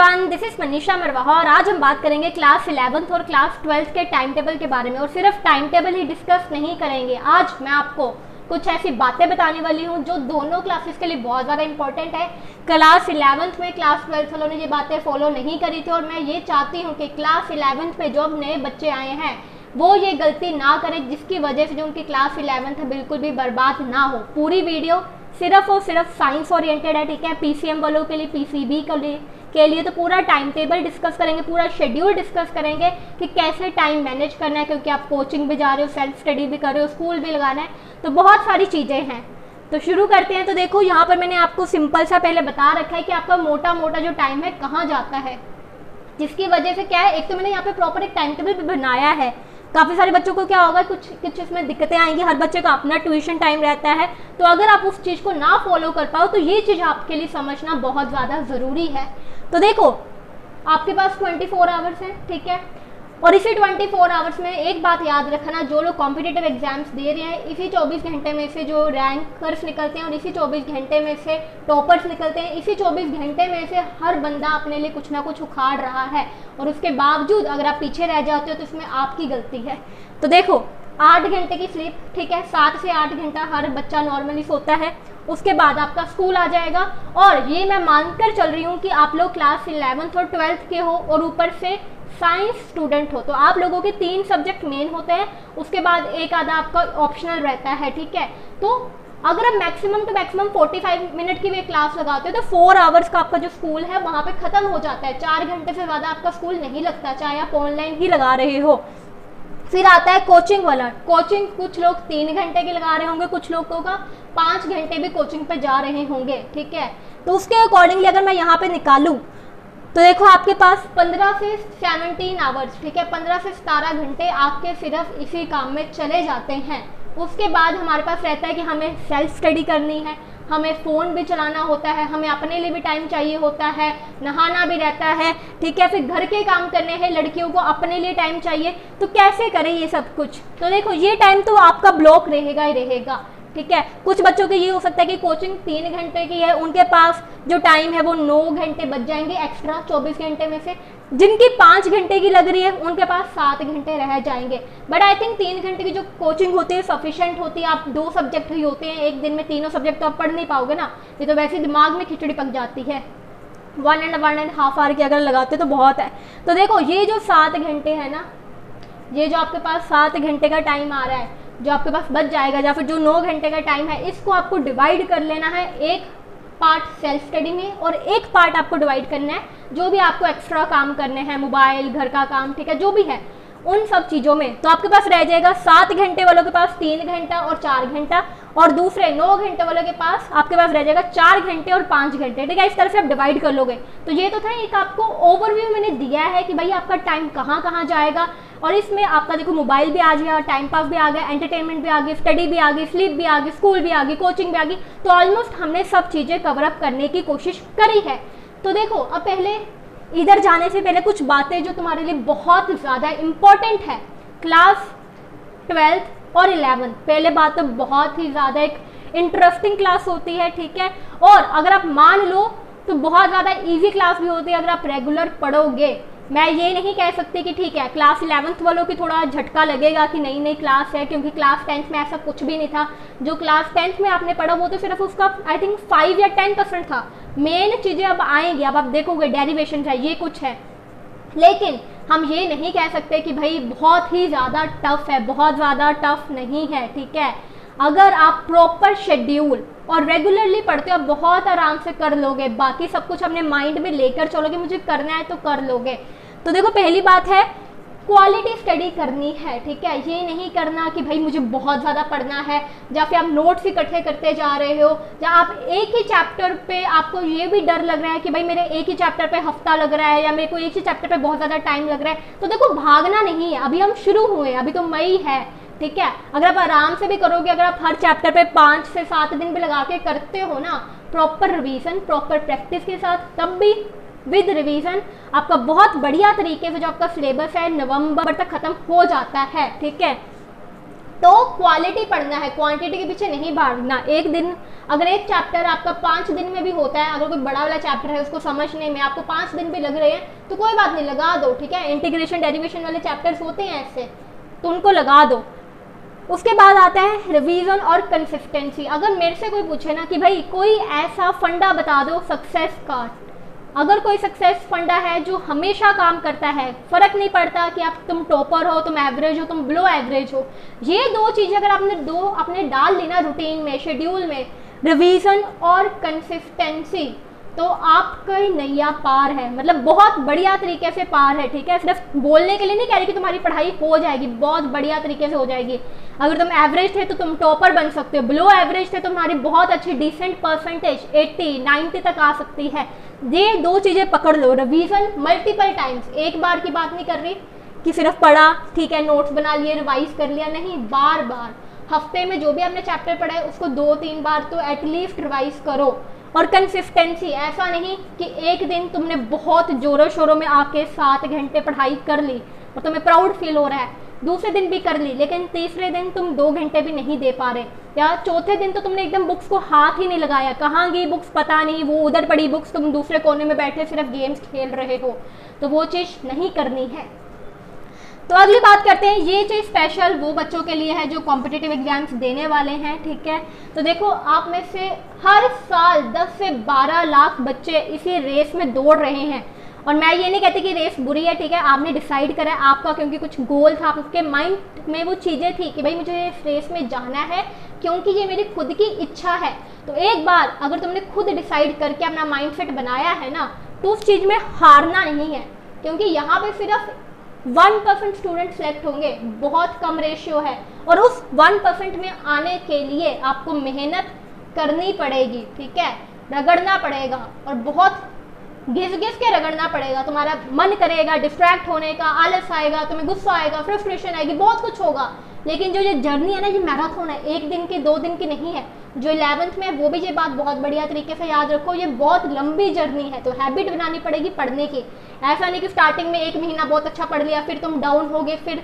Everyone, this is Manisha Marwaha और आज हम बात करेंगे क्लास 11th और क्लास 12th के टाइम टेबल के बारे में। और सिर्फ टाइम टेबल ही डिस्कस नहीं करेंगे, आज मैं आपको कुछ ऐसी बातें बताने वाली हूँ जो दोनों क्लासेस के लिए बहुत ज़्यादा इंपॉर्टेंट है। क्लास 11th में क्लास 12th वालों ने ये बातें फॉलो नहीं करी थी और मैं ये चाहती हूँ कि क्लास 11th में जो अब नए बच्चे आए हैं वो ये गलती ना करें, जिसकी वजह से जो उनकी क्लास 11th है बिल्कुल भी बर्बाद ना हो। पूरी वीडियो सिर्फ और सिर्फ साइंस ओरिएंटेड है, ठीक है। पीसीएम वालों के लिए, पीसीबी के लिए तो पूरा टाइम टेबल डिस्कस करेंगे, पूरा शेड्यूल डिस्कस करेंगे कि कैसे टाइम मैनेज करना है, क्योंकि आप कोचिंग भी जा रहे हो, सेल्फ स्टडी भी कर रहे हो, स्कूल भी लगाना है, तो बहुत सारी चीज़ें हैं। तो शुरू करते हैं। तो देखो यहाँ पर मैंने आपको सिंपल सा पहले बता रखा है कि आपका मोटा मोटा जो टाइम है कहाँ जाता है, जिसकी वजह से क्या है, एक तो मैंने यहाँ पे प्रॉपर एक टाइम टेबल भी बनाया है। काफ़ी सारे बच्चों को क्या होगा, कुछ इसमें दिक्कतें आएंगी। हर बच्चे का अपना ट्यूशन टाइम रहता है, तो अगर आप उस चीज़ को ना फॉलो कर पाओ तो ये चीज़ आपके लिए समझना बहुत ज़्यादा ज़रूरी है। तो देखो आपके पास 24 आवर्स है, ठीक है। और इसी 24 आवर्स में एक बात याद रखना, जो लोग कॉम्पिटिटिव एग्जाम्स दे रहे हैं, इसी 24 घंटे में से जो रैंकर्स निकलते हैं और इसी 24 घंटे में से टॉपर्स निकलते हैं, इसी 24 घंटे में से हर बंदा अपने लिए कुछ ना कुछ उखाड़ रहा है और उसके बावजूद अगर आप पीछे रह जाते हो तो इसमें आपकी गलती है। तो देखो 8 घंटे की स्लीप, ठीक है, 7 से 8 घंटा हर बच्चा नॉर्मली सोता है। उसके बाद आपका स्कूल आ जाएगा और ये मैं मानकर चल रही हूँ कि आप लोग क्लास 11th और 12th के हो और ऊपर से साइंस स्टूडेंट हो, तो आप लोगों के 3 सब्जेक्ट मेन होते हैं, उसके बाद एक आधा आपका ऑप्शनल रहता है, ठीक है। तो अगर आप मैक्सिमम टू मैक्सिमम 45 मिनट की भी क्लास लगाते हो तो 4 आवर्स का आपका जो स्कूल है वहाँ पे ख़त्म हो जाता है। 4 घंटे से ज़्यादा आपका स्कूल नहीं लगता, चाहे आप ऑनलाइन ही लगा रहे हो। फिर आता है कोचिंग वाला। कोचिंग कुछ लोग 3 घंटे की लगा रहे होंगे, कुछ लोगों का 5 घंटे भी कोचिंग पे जा रहे होंगे, ठीक है। तो उसके अकॉर्डिंगली अगर मैं यहाँ पे निकालूँ तो देखो आपके पास 15 से 17 आवर्स, ठीक है, 15 से 17 घंटे आपके सिर्फ इसी काम में चले जाते हैं। उसके बाद हमारे पास रहता है कि हमें सेल्फ स्टडी करनी है, हमें फ़ोन भी चलाना होता है, हमें अपने लिए भी टाइम चाहिए होता है, नहाना भी रहता है, ठीक है। फिर घर के काम करने हैं, लड़कियों को अपने लिए टाइम चाहिए, तो कैसे करें ये सब कुछ। तो देखो ये टाइम तो आपका ब्लॉक रहेगा ही रहेगा, ठीक है। कुछ बच्चों के ये हो सकता है कि कोचिंग 3 घंटे की है, उनके पास जो टाइम है वो 9 घंटे बच जाएंगे एक्स्ट्रा 24 घंटे में से। जिनकी 5 घंटे की लग रही है उनके पास 7 घंटे रह जाएंगे। बट आई थिंक 3 घंटे की जो कोचिंग होती है सफिशिएंट होती है। आप 2 सब्जेक्ट ही होते हैं, एक दिन में तीनों सब्जेक्ट तो आप पढ़ नहीं पाओगे ना, ये तो वैसे दिमाग में खिचड़ी पक जाती है। 1.5 आवर की अगर लगाते तो बहुत है। तो देखो ये जो 7 घंटे है ना, ये जो आपके पास 7 घंटे का टाइम आ रहा है जो आपके पास बच जाएगा, या फिर जो 9 घंटे का टाइम है, इसको आपको डिवाइड कर लेना है। एक पार्ट सेल्फ स्टडी में और एक पार्ट आपको डिवाइड करना है जो भी आपको एक्स्ट्रा काम करने हैं, मोबाइल, घर का काम, ठीक है, जो भी है उन सब चीज़ों में। तो आपके पास रह जाएगा 7 घंटे वालों के पास 3 घंटा और 4 घंटा, और दूसरे 9 घंटे वालों के पास आपके पास रह जाएगा 4 घंटे और 5 घंटे, ठीक है। इस तरह से आप डिवाइड कर लोगे। तो ये तो था एक आपको ओवरव्यू मैंने दिया है कि भाई आपका टाइम कहाँ कहाँ जाएगा। और इसमें आपका देखो मोबाइल भी आ गया, टाइम पास भी आ गया, एंटरटेनमेंट भी आ गई, स्टडी भी आ गई, स्लीप भी आ गई, स्कूल भी आ गई, कोचिंग भी आ गई। तो ऑलमोस्ट हमने सब चीज़ें कवर अप करने की कोशिश करी है। तो देखो अब पहले इधर जाने से पहले कुछ बातें जो तुम्हारे लिए बहुत ज़्यादा इम्पोर्टेंट है क्लास 12th और 11th। पहले बात तो बहुत ही ज़्यादा एक इंटरेस्टिंग क्लास होती है, ठीक है। और अगर आप मान लो तो बहुत ज़्यादा इजी क्लास भी होती है अगर आप रेगुलर पढ़ोगे। मैं ये नहीं कह सकती कि ठीक है क्लास 11th वालों की थोड़ा झटका लगेगा कि नई नई क्लास है, क्योंकि क्लास 10th में ऐसा कुछ भी नहीं था। जो क्लास 10th में आपने पढ़ा वो तो सिर्फ उसका आई थिंक 5 या 10% था। मेन चीज़ें अब आएंगी, अब आप देखोगे डेरिवेशन है, ये कुछ है। लेकिन हम ये नहीं कह सकते कि भाई बहुत ही ज़्यादा टफ है, बहुत ज़्यादा टफ नहीं है, ठीक है। अगर आप प्रॉपर शेड्यूल और रेगुलरली पढ़ते हो आप बहुत आराम से कर लोगे। बाकी सब कुछ अपने माइंड में लेकर चलोगे, मुझे करना है तो कर लोगे। तो देखो पहली बात है क्वालिटी स्टडी करनी है, ठीक है। ये नहीं करना कि भाई मुझे बहुत ज़्यादा पढ़ना है, या फिर आप नोट्स इकट्ठे करते जा रहे हो, या आप एक ही चैप्टर पे आपको ये भी डर लग रहा है कि भाई मेरे एक ही चैप्टर पे हफ्ता लग रहा है, या मेरे को एक ही चैप्टर पे बहुत ज़्यादा टाइम लग रहा है। तो देखो भागना नहीं है, अभी हम शुरू हुए, अभी तो मई है, ठीक है। अगर आप आराम से भी करोगे, अगर आप हर चैप्टर पे 5 से 7 दिन भी लगा के करते हो ना, प्रॉपर रिवीजन, प्रॉपर प्रैक्टिस के साथ, तब भी विद रिवीजन आपका बहुत बढ़िया तरीके से जो आपका सिलेबस है नवंबर तक ख़त्म हो जाता है, ठीक है। तो क्वालिटी पढ़ना है, क्वांटिटी के पीछे नहीं भागना। एक दिन अगर एक चैप्टर आपका 5 दिन में भी होता है, अगर कोई बड़ा वाला चैप्टर है उसको समझने में आपको 5 दिन भी लग रहे हैं तो कोई बात नहीं, लगा दो, ठीक है। इंटीग्रेशन डेरिवेशन वाले चैप्टर्स होते हैं ऐसे, तो उनको लगा दो। उसके बाद आता है रिवीजन और कंसिस्टेंसी। अगर मेरे से कोई पूछे ना कि भाई कोई ऐसा फंडा बता दो सक्सेस का, अगर कोई सक्सेस फंडा है जो हमेशा काम करता है, फर्क नहीं पड़ता कि आप तुम टॉपर हो, तुम एवरेज हो, तुम बिलो एवरेज हो, ये दो चीज़ें अगर आपने डाल ली ना रूटीन में, शेड्यूल में, रिवीजन और कंसिस्टेंसी, तो आपका नैया पार है, मतलब बहुत बढ़िया तरीके से पार है, ठीक है। सिर्फ बोलने के लिए नहीं कह रही कि तुम्हारी पढ़ाई हो जाएगी, बहुत बढ़िया तरीके से हो जाएगी। अगर तुम एवरेज थे तो तुम टॉपर बन सकते हो, बिलो एवरेज थे तो तुम्हारी बहुत अच्छी डिसेंट परसेंटेज 80 90 तक आ सकती है। ये दो चीज़ें पकड़ लो, रिवीजन मल्टीपल टाइम्स, एक बार की बात नहीं कर रही कि सिर्फ पढ़ा, ठीक है, नोट्स बना लिए, रिवाइज कर लिया, नहीं, बार बार हफ्ते में जो भी आपने चैप्टर पढ़ा है उसको 2-3 बार तो एटलीस्ट रिवाइज करो। और कंसिस्टेंसी, ऐसा नहीं कि एक दिन तुमने बहुत जोरों शोरों में आके 7 घंटे पढ़ाई कर ली और तुम्हें प्राउड फील हो रहा है, दूसरे दिन भी कर ली, लेकिन तीसरे दिन तुम 2 घंटे भी नहीं दे पा रहे, या चौथे दिन तो तुमने एकदम बुक्स को हाथ ही नहीं लगाया, कहाँ गई बुक्स पता नहीं, वो उधर पड़ी बुक्स, तुम दूसरे कोने में बैठे सिर्फ गेम्स खेल रहे हो, तो वो चीज़ नहीं करनी है। तो अगली बात करते हैं, ये चीज़ स्पेशल वो बच्चों के लिए है जो कॉम्पिटिटिव एग्जाम्स देने वाले हैं, ठीक है। तो देखो, आप में से हर साल 10 से 12 लाख बच्चे इसी रेस में दौड़ रहे हैं, और मैं ये नहीं कहती कि रेस बुरी है, ठीक है, आपने डिसाइड करा है आपका, क्योंकि कुछ गोल था, आपके माइंड में वो चीज़ें थी कि भाई मुझे इस रेस में जाना है क्योंकि ये मेरी खुद की इच्छा है। तो एक बार अगर तुमने खुद डिसाइड करके अपना माइंडसेट बनाया है ना, तो उस चीज़ में हारना नहीं है, क्योंकि यहाँ पे सिर्फ 1% स्टूडेंट सेलेक्ट होंगे, बहुत कम रेशियो है, और उस 1% में आने के लिए आपको मेहनत करनी पड़ेगी, ठीक है, रगड़ना पड़ेगा, और बहुत घिस घिस के रगड़ना पड़ेगा। तुम्हारा मन करेगा डिस्ट्रैक्ट होने का, आलस आएगा, तुम्हें गुस्सा आएगा, फ्रस्ट्रेशन आएगी, बहुत कुछ होगा, लेकिन जो ये जर्नी है ना, ये मैराथन है, 1 दिन की 2 दिन की नहीं है। जो 11th में है वो भी ये बात बहुत बढ़िया तरीके से याद रखो, ये बहुत लंबी जर्नी है, तो हैबिट बनानी पड़ेगी पढ़ने की। ऐसा नहीं कि स्टार्टिंग में 1 महीना बहुत अच्छा पढ़ लिया, फिर तुम डाउन हो गए, फिर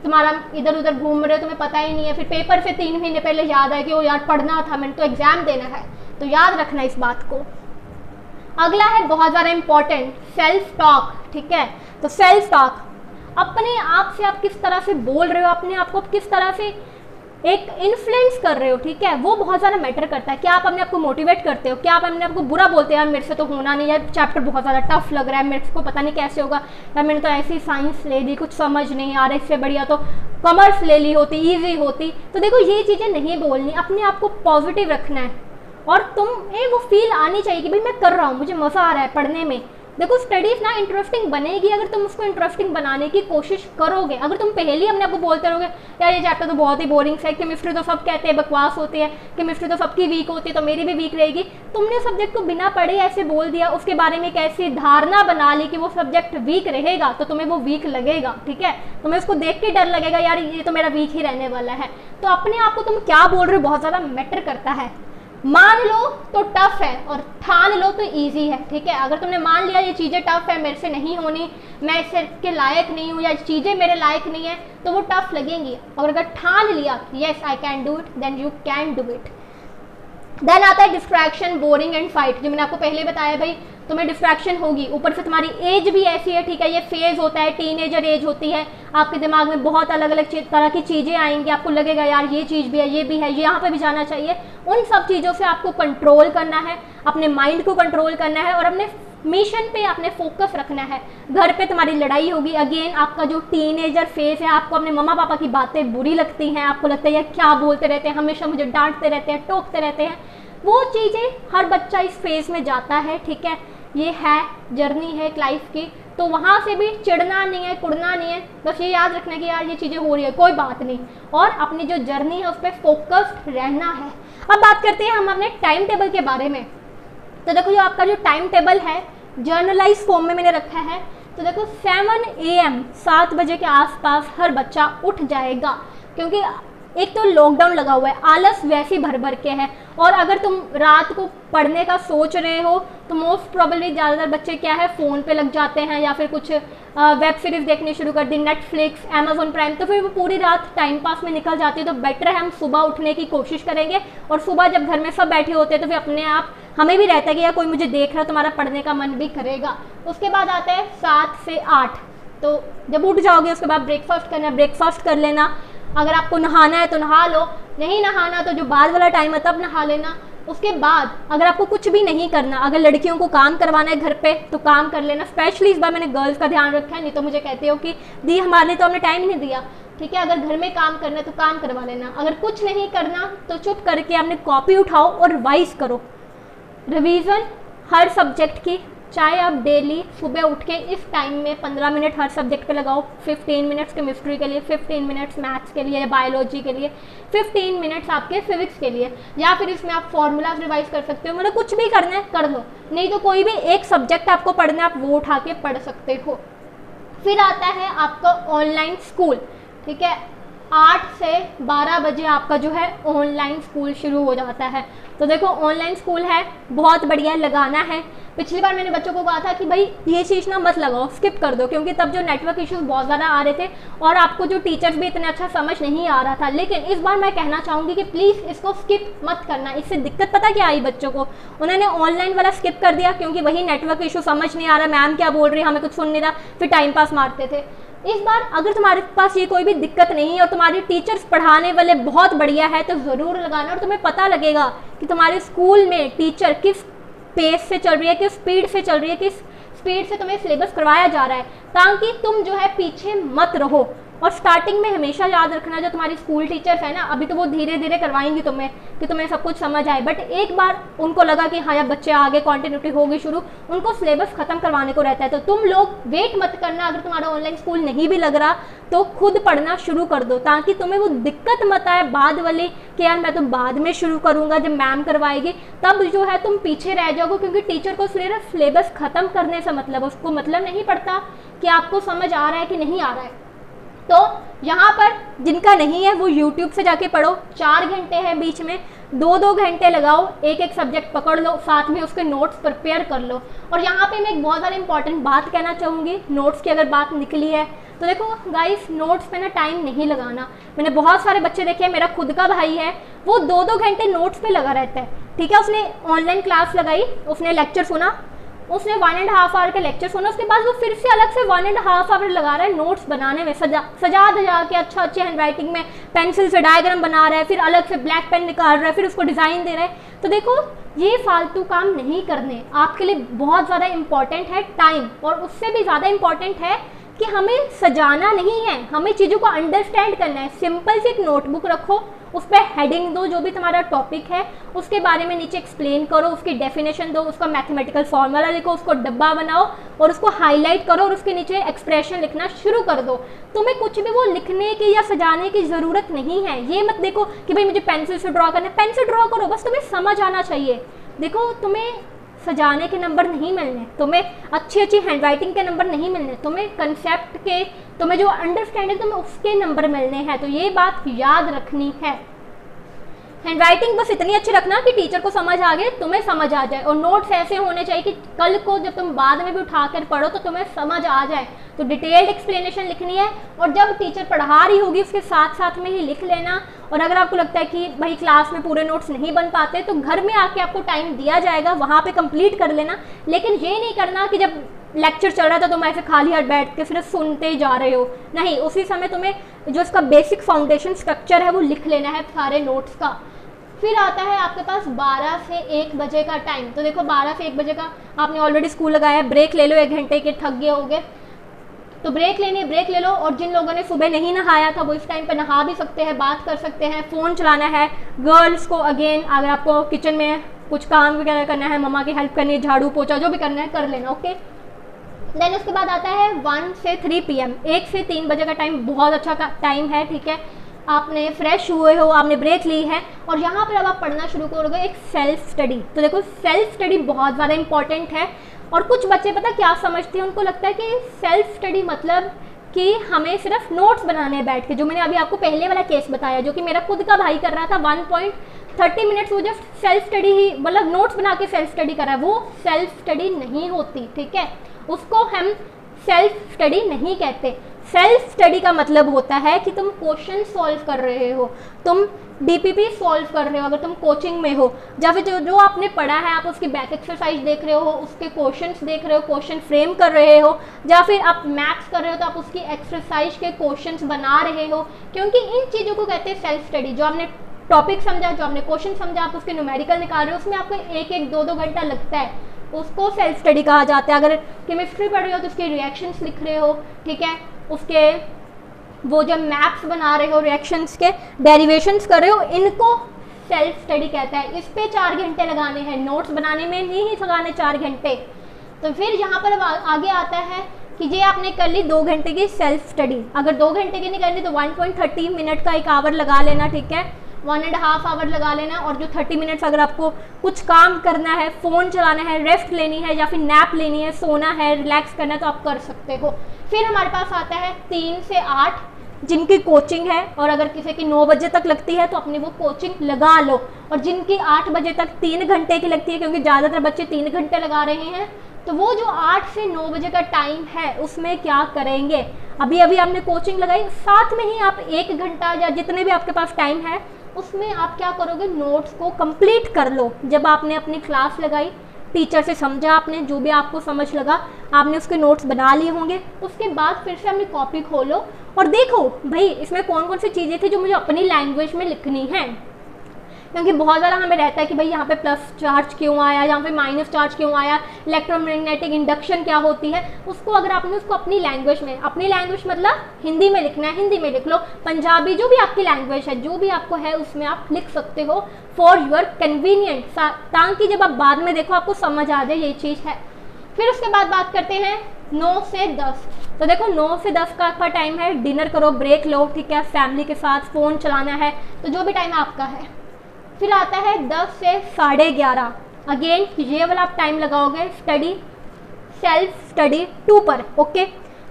तुम्हारा इधर उधर घूम रहे हो, तुम्हें पता ही नहीं है, फिर पेपर से 3 महीने पहले याद है कि वो यार पढ़ना था, मैंने तो एग्जाम देना है, तो याद रखना इस बात को। अगला है बहुत ज़्यादा इंपॉर्टेंट, सेल्फ टॉक, ठीक है। तो सेल्फ टॉक, अपने आप से आप किस तरह से बोल रहे हो, अपने आप को किस तरह से एक इन्फ्लुएंस कर रहे हो, ठीक है, वो बहुत ज़्यादा मैटर करता है। क्या आप अपने आप को मोटिवेट करते हो, क्या आप अपने आप को बुरा बोलते हैं, यार मेरे से तो होना नहीं, यार चैप्टर बहुत ज़्यादा टफ लग रहा है, मेरे को पता नहीं कैसे होगा, यार मैंने तो ऐसी साइंस ले ली, कुछ समझ नहीं आ रहा, इससे बढ़िया तो कॉमर्स ले ली होती, ईजी होती। तो देखो, ये चीज़ें नहीं बोलनी, अपने आप को पॉजिटिव रखना है, और तुम्हें वो फील आनी चाहिए कि भाई मैं कर रहा हूँ, मुझे मज़ा आ रहा है पढ़ने में। देखो, स्टडीज ना इंटरेस्टिंग बनेगी अगर तुम उसको इंटरेस्टिंग बनाने की कोशिश करोगे। अगर तुम पहले ही अपने आपको बोलते रहोगे यार ये चैप्टर तो बहुत ही बोरिंग है, केमिस्ट्री तो सब कहते हैं बकवास होती है, केमिस्ट्री तो सबकी वीक होती है, तो मेरी भी वीक रहेगी, तुमने सब्जेक्ट को बिना पढ़े ऐसे बोल दिया, उसके बारे में एक ऐसी धारणा बना ली कि वो सब्जेक्ट वीक रहेगा, तो तुम्हें वो वीक लगेगा, ठीक है, तुम्हें उसको देख के डर लगेगा, यार ये तो मेरा वीक ही रहने वाला है। तो अपने आप को तुम क्या बोल रहे हो बहुत ज़्यादा मैटर करता है। मान लो तो टफ है और ठान लो तो इजी है, ठीक है। अगर तुमने मान लिया ये चीज़ें टफ है, मेरे से नहीं होनी, मैं इसके लायक नहीं हूँ, या चीज़ें मेरे लायक नहीं है, तो वो टफ लगेंगी। और अगर ठान लिया yes I can do it, then you can do it. Then आता है डिस्ट्रैक्शन, बोरिंग एंड फाइट, जो मैंने आपको पहले बताया, भाई तुम्हें डिस्ट्रैक्शन होगी, ऊपर से तुम्हारी एज भी ऐसी है, ठीक है, ये फेज होता है, टीनेजर एज होती है, आपके दिमाग में बहुत अलग अलग तरह की चीज़ें आएंगी, आपको लगेगा यार ये चीज़ भी है, ये भी है, यहाँ पे भी जाना चाहिए। उन सब चीज़ों से आपको कंट्रोल करना है, अपने माइंड को कंट्रोल करना है, और अपने मिशन पे अपने फोकस रखना है। घर पे तुम्हारी लड़ाई होगी, अगेन आपका जो टीनेजर फेज है, आपको अपने मम्मा पापा की बातें बुरी लगती हैं, आपको लगता है यार क्या बोलते रहते हैं, हमेशा मुझे डांटते रहते हैं, टोकते रहते हैं, वो चीज़ें हर बच्चा इस फेज में जाता है, ठीक है, ये है जर्नी है लाइफ की। तो वहाँ से भी चिढ़ना नहीं है, कुड़ना नहीं है, बस ये याद रखना कि यार ये चीज़ें हो रही है, कोई बात नहीं, और अपनी जो जर्नी है उस पर फोकस्ड रहना है। अब बात करते हैं हम अपने टाइम टेबल के बारे में। तो देखो, जो आपका जो टाइम टेबल है जर्नलाइज फॉर्म में मैंने रखा है। तो देखो 7 AM 7 बजे के आसपास हर बच्चा उठ जाएगा, क्योंकि एक तो लॉकडाउन लगा हुआ है, आलस वैसे भर भर के है, और अगर तुम रात को पढ़ने का सोच रहे हो तो मोस्ट प्रोबेबली ज़्यादातर बच्चे क्या है फ़ोन पे लग जाते हैं या फिर कुछ वेब सीरीज़ देखनी शुरू कर दी, नेटफ्लिक्स, अमेजोन प्राइम, तो फिर वो पूरी रात टाइम पास में निकल जाती है। तो बेटर है हम सुबह उठने की कोशिश करेंगे, और सुबह जब घर में सब बैठे होते हैं तो फिर अपने आप हमें भी रहता है कि यार कोई मुझे देख रहा है, तुम्हारा पढ़ने का मन भी करेगा। उसके बाद आता है 7 से 8, तो जब उठ जाओगे उसके बाद ब्रेकफास्ट करना है, ब्रेकफास्ट कर लेना, अगर आपको नहाना है तो नहा लो, नहीं नहाना तो जो बाद वाला टाइम है तब नहा लेना। उसके बाद अगर आपको कुछ भी नहीं करना, अगर लड़कियों को काम करवाना है घर पे तो काम कर लेना। स्पेशली इस बार मैंने गर्ल्स का ध्यान रखा है, नहीं तो मुझे कहते हो कि दी हमारे लिए तो हमने टाइम नहीं दिया, ठीक है। अगर घर में काम करना है तो काम करवा लेना, अगर कुछ नहीं करना तो चुप करके अपने कॉपी उठाओ और रिवाइज करो। रिवीजन हर सब्जेक्ट की, चाहे आप डेली सुबह उठ के इस टाइम में 15 मिनट हर सब्जेक्ट पे लगाओ, 15 मिनट्स केमिस्ट्री के लिए, 15 मिनट्स मैथ्स के लिए, बायोलॉजी के लिए, 15 मिनट्स आपके फिजिक्स के लिए, या फिर इसमें आप फॉर्मूलाज रिवाइज कर सकते हो। मतलब कुछ भी करना है कर लो, नहीं तो कोई भी एक सब्जेक्ट आपको पढ़ना है आप वो उठा के पढ़ सकते हो। फिर आता है आपका ऑनलाइन स्कूल, ठीक है। 8 से 12 बजे आपका जो है ऑनलाइन स्कूल शुरू हो जाता है। तो देखो ऑनलाइन स्कूल है, बहुत बढ़िया लगाना है। पिछली बार मैंने बच्चों को कहा था कि भाई ये चीज़ ना मत लगाओ, स्किप कर दो, क्योंकि तब जो नेटवर्क इश्यूज बहुत ज़्यादा आ रहे थे और आपको जो टीचर्स भी इतने अच्छा समझ नहीं आ रहा था। लेकिन इस बार मैं कहना चाहूँगी कि प्लीज़ इसको स्किप मत करना। इससे दिक्कत पता क्या आई बच्चों को, उन्होंने ऑनलाइन वाला स्किप कर दिया क्योंकि वही नेटवर्क इशू समझ नहीं आ रहा, मैम क्या बोल रही है हमें कुछ सुन नहीं रहा, फिर टाइम पास मारते थे। इस बार अगर तुम्हारे पास ये कोई भी दिक्कत नहीं है और तुम्हारे टीचर्स पढ़ाने वाले बहुत बढ़िया है तो ज़रूर लगाना, और तुम्हें पता लगेगा कि तुम्हारे स्कूल में टीचर किस पेस से चल रही है, किस स्पीड से चल रही है, किस स्पीड से तुम्हें सिलेबस करवाया जा रहा है, ताकि तुम जो है पीछे मत रहो। और स्टार्टिंग में हमेशा याद रखना, जो तुम्हारी स्कूल टीचर्स है ना, अभी तो वो धीरे धीरे करवाएंगी तुम्हें कि तुम्हें सब कुछ समझ आए, बट एक बार उनको लगा कि हाँ यार बच्चे आगे कॉन्टिन्यूटी होगी शुरू, उनको सिलेबस खत्म करवाने को रहता है। तो तुम लोग वेट मत करना, अगर तुम्हारा ऑनलाइन स्कूल नहीं भी लग रहा तो खुद पढ़ना शुरू कर दो, ताकि तुम्हें वो दिक्कत मत आए बाद वाली कि यार मैं तो बाद में शुरू करूँगा जब मैम करवाएगी, तब जो है तुम पीछे रह जाओगे। क्योंकि टीचर को सिर्फ सिलेबस खत्म करने से मतलब, उसको मतलब नहीं पड़ता कि आपको समझ आ रहा है कि नहीं आ रहा है। तो यहाँ पर जिनका नहीं है वो YouTube से जाके पढ़ो, 4 घंटे है बीच में, 2-2 घंटे लगाओ, एक एक सब्जेक्ट पकड़ लो, साथ में उसके नोट्स प्रिपेयर कर लो। और यहाँ पे मैं एक बहुत ज़्यादा इंपॉर्टेंट बात कहना चाहूँगी, नोट्स की अगर बात निकली है तो देखो गाइस, नोट्स पे ना टाइम नहीं लगाना। मैंने बहुत सारे बच्चे देखे हैं, मेरा खुद का भाई है, वो 2-2 घंटे नोट्स पे लगा रहता है, ठीक है। उसने ऑनलाइन क्लास लगाई, उसने लेक्चर सुना, उसने 1.5 आवर का लेक्चर सुना, उसके बाद वो फिर से अलग से 1.5 आवर लगा रहा है नोट्स बनाने में, सजा धजा के अच्छा अच्छे हैंड राइटिंग में पेंसिल से डायग्राम बना रहा है, फिर अलग से ब्लैक पेन निकाल रहा है, फिर उसको डिज़ाइन दे रहा है। तो देखो ये फालतू काम नहीं करने, आपके लिए बहुत ज़्यादा इंपॉर्टेंट है टाइम, और उससे भी ज़्यादा इंपॉर्टेंट है कि हमें सजाना नहीं है, हमें चीज़ों को अंडरस्टैंड करना है। सिंपल सी एक नोटबुक रखो, उस पर हेडिंग दो, जो भी तुम्हारा टॉपिक है उसके बारे में नीचे एक्सप्लेन करो, उसकी डेफिनेशन दो, उसका मैथमेटिकल फॉर्मूला लिखो, उसको डब्बा बनाओ और उसको हाईलाइट करो और उसके नीचे एक्सप्रेशन लिखना शुरू कर दो। तुम्हें कुछ भी वो लिखने की या सजाने की ज़रूरत नहीं है। ये मत देखो कि भाई मुझे पेंसिल से ड्रॉ करना है, पेंसिल ड्रॉ करो, बस तुम्हें समझ आना चाहिए। देखो तुम्हें सजाने के नंबर नहीं मिलने, तुम्हें अच्छी अच्छी हैंड राइटिंग के नंबर नहीं मिलने, तुम्हें कंसेप्ट के, तुम्हें जो अंडरस्टैंडिंग तुम्हें उसके नंबर मिलने हैं। तो ये बात याद रखनी है। हैंड राइटिंग बस इतनी अच्छी रखना कि टीचर को समझ आ गए, तुम्हें समझ आ जाए, और नोट्स ऐसे होने चाहिए कि कल को जब तुम बाद में भी उठा कर पढ़ो तो तुम्हें समझ आ जाए। तो डिटेल्ड एक्सप्लेनेशन लिखनी है, और जब टीचर पढ़ा रही होगी उसके साथ साथ में ही लिख लेना। और अगर आपको लगता है कि भाई क्लास में पूरे नोट्स नहीं बन पाते तो घर में आके आपको टाइम दिया जाएगा, वहाँ पे कंप्लीट कर लेना। लेकिन ये नहीं करना कि जब लेक्चर चल रहा था तो तुम ऐसे खाली हाथ बैठ के सिर्फ सुनते ही जा रहे हो, नहीं, उसी समय तुम्हें जो इसका बेसिक फाउंडेशन स्ट्रक्चर है वो लिख लेना है सारे नोट्स का। फिर आता है आपके पास 12 से 1 बजे का टाइम। तो देखो 12 से 1 बजे का आपने ऑलरेडी स्कूल लगाया है, ब्रेक ले लो, 1 घंटे के थक गए होगे तो ब्रेक लेनी है, ब्रेक ले लो। और जिन लोगों ने सुबह नहीं नहाया था वो इस टाइम पे नहा भी सकते हैं, बात कर सकते हैं, फ़ोन चलाना है। गर्ल्स को अगेन अगर आपको किचन में कुछ काम वगैरह करना है, मम्मा की हेल्प करनी है, झाड़ू पोछा जो भी करना है कर लेना, ओके। देन उसके बाद आता है 1 से 3 PM, 1 से 3 बजे का टाइम बहुत अच्छा टाइम है, ठीक है। आपने फ्रेश हुए हो, आपने ब्रेक ली है और यहाँ पर अब आप पढ़ना शुरू करोगे एक सेल्फ स्टडी। तो देखो सेल्फ स्टडी बहुत ज़्यादा इंपॉर्टेंट है। और कुछ बच्चे पता क्या समझते हैं, उनको लगता है कि सेल्फ स्टडी मतलब कि हमें सिर्फ नोट्स बनाने हैं बैठ के, जो मैंने अभी आपको पहले वाला केस बताया जो कि मेरा खुद का भाई कर रहा था 1.30 मिनट्स, वो जस्ट सेल्फ स्टडी ही, मतलब नोट्स बना के सेल्फ स्टडी कर रहा है, वो सेल्फ स्टडी नहीं होती, ठीक है, उसको हम सेल्फ स्टडी नहीं कहते। सेल्फ स्टडी का मतलब होता है कि तुम क्वेश्चन सॉल्व कर रहे हो, तुम डीपीपी सॉल्व कर रहे हो, अगर तुम कोचिंग में हो, या फिर जो आपने पढ़ा है आप उसकी बैक एक्सरसाइज देख रहे हो, उसके क्वेश्चंस देख रहे हो, क्वेश्चन फ्रेम कर रहे हो, या फिर आप मैथ्स कर रहे हो तो आप उसकी एक्सरसाइज के क्वेश्चंस बना रहे हो, क्योंकि इन चीज़ों को कहते हैं सेल्फ स्टडी। जो आपने टॉपिक समझा, जो आपने क्वेश्चन समझा, आप उसके न्यूमेरिकल निकाल रहे हो, उसमें आपको 1-2 घंटा लगता है, उसको सेल्फ स्टडी कहा जाता है। अगर केमिस्ट्री पढ़ रहे हो तो उसके रिएक्शंस लिख रहे हो, ठीक है, उसके वो जो मैप्स बना रहे हो, रिएक्शंस के डेरिवेशंस कर रहे हो, इनको सेल्फ स्टडी कहता है। इस पे 4 घंटे लगाने हैं, नोट्स बनाने में नहीं लगाने 4 घंटे। तो फिर यहाँ पर आगे आता है कि ये आपने कर ली 2 घंटे की सेल्फ स्टडी। अगर 2 घंटे की नहीं करनी तो 1.30 मिनट का 1 आवर लगा लेना, ठीक है, 1.5 आवर लगा लेना। और जो 30 मिनट्स अगर आपको कुछ काम करना है, फ़ोन चलाना है, रेस्ट लेनी है, या फिर नैप लेनी है, सोना है, रिलैक्स करना है, तो आप कर सकते हो। फिर हमारे पास आता है 3 से 8 जिनकी कोचिंग है, और अगर किसी की 9 बजे तक लगती है तो अपनी वो कोचिंग लगा लो, और जिनकी 8 बजे तक 3 घंटे की लगती है, क्योंकि ज़्यादातर बच्चे 3 घंटे लगा रहे हैं, तो वो जो 8 से 9 बजे का टाइम है उसमें क्या करेंगे, अभी आपने कोचिंग लगाई, साथ में ही आप 1 घंटा या जितने भी आपके पास टाइम है उसमें आप क्या करोगे, नोट्स को कंप्लीट कर लो। जब आपने अपनी क्लास लगाई, टीचर से समझा, आपने जो भी आपको समझ लगा, आपने उसके नोट्स बना लिए होंगे, उसके बाद फिर से अपनी कॉपी खोलो और देखो भाई इसमें कौन कौन सी चीज़ें थी जो मुझे अपनी लैंग्वेज में लिखनी है, क्योंकि बहुत ज़्यादा हमें रहता है कि भाई यहाँ पे प्लस चार्ज क्यों आया, यहाँ पे माइनस चार्ज क्यों आया, इलेक्ट्रोमैग्नेटिक इंडक्शन क्या होती है, उसको अगर आपने उसको अपनी लैंग्वेज में, अपनी लैंग्वेज मतलब हिंदी में लिखना है, हिंदी में लिख लो, पंजाबी, जो भी आपकी लैंग्वेज है, जो भी आपको है उसमें आप लिख सकते हो फॉर योर कन्वीनियंट, ताकि जब आप बाद में देखो आपको समझ आ जाए ये चीज़ है। फिर उसके बाद बात करते हैं 9 से 10। तो देखो 9 से 10 का आपका टाइम है, डिनर करो, ब्रेक लो, ठीक है, फैमिली के साथ, फ़ोन चलाना है, तो जो भी टाइम आपका है। फिर आता है 10 से 11:30, अगेन ये वाला आप टाइम लगाओगे स्टडी, सेल्फ स्टडी 2 पर, ओके।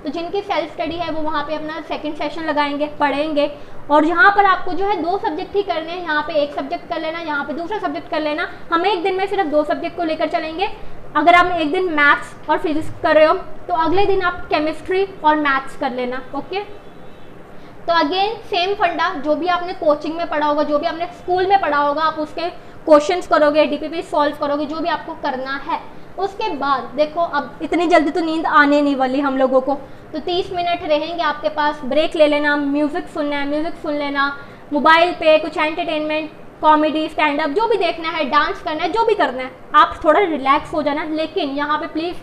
तो जिनकी सेल्फ स्टडी है वो वहाँ पे अपना सेकंड सेशन लगाएंगे, पढ़ेंगे, और यहाँ पर आपको जो है 2 सब्जेक्ट ही करने हैं, यहाँ पे 1 सब्जेक्ट कर लेना, यहाँ पे दूसरा सब्जेक्ट कर लेना। हम एक दिन में सिर्फ 2 सब्जेक्ट को लेकर चलेंगे। अगर आप एक दिन मैथ्स और फिजिक्स कर रहे हो तो अगले दिन आप केमिस्ट्री और मैथ्स कर लेना, ओके। तो अगेन सेम फंडा, जो भी आपने कोचिंग में पढ़ा होगा, जो भी आपने स्कूल में पढ़ा होगा, आप उसके क्वेश्चंस करोगे, डीपीपी सॉल्व करोगे, जो भी आपको करना है। उसके बाद देखो अब इतनी जल्दी तो नींद आने नहीं वाली हम लोगों को, तो 30 मिनट रहेंगे आपके पास, ब्रेक ले लेना, म्यूज़िक सुनना है म्यूज़िक सुन लेना, मोबाइल पे कुछ एंटरटेनमेंट, कॉमेडी, स्टैंड अप, जो भी देखना है, डांस करना है, जो भी करना है, आप थोड़ा रिलैक्स हो जाना। लेकिन यहाँ पे प्लीज़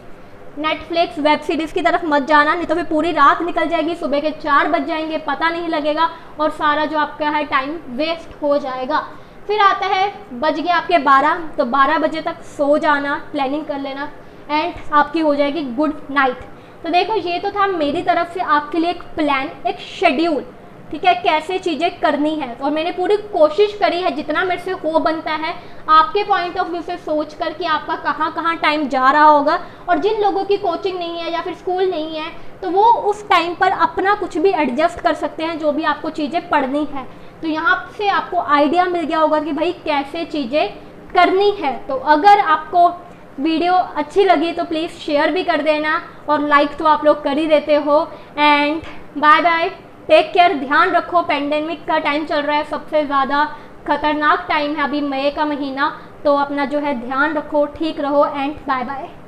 नेटफ्लिक्स वेब सीरीज़ की तरफ मत जाना, नहीं तो फिर पूरी रात निकल जाएगी, सुबह के 4 बज जाएंगे, पता नहीं लगेगा, और सारा जो आपका है टाइम वेस्ट हो जाएगा। फिर आता है बज गया आपके 12, तो 12 बजे तक सो जाना, प्लानिंग कर लेना, एंड आपकी हो जाएगी गुड नाइट। तो देखो ये तो था मेरी तरफ से आपके लिए एक प्लान, एक शेड्यूल, ठीक है, कैसे चीज़ें करनी है, और मैंने पूरी कोशिश करी है जितना मेरे से हो बनता है आपके पॉइंट ऑफ व्यू से सोच कर कि आपका कहाँ कहाँ टाइम जा रहा होगा। और जिन लोगों की कोचिंग नहीं है या फिर स्कूल नहीं है तो वो उस टाइम पर अपना कुछ भी एडजस्ट कर सकते हैं, जो भी आपको चीज़ें पढ़नी है। तो यहाँ से आपको आइडिया मिल गया होगा कि भाई कैसे चीज़ें करनी है। तो अगर आपको वीडियो अच्छी लगी तो प्लीज़ शेयर भी कर देना, और लाइक तो आप लोग कर ही देते हो। And bye bye, take care, ध्यान रखो, पेंडेमिक का टाइम चल रहा है, सबसे ज़्यादा खतरनाक टाइम है अभी मई का महीना, तो अपना जो है ध्यान रखो, ठीक रहो, एंड बाय बाय।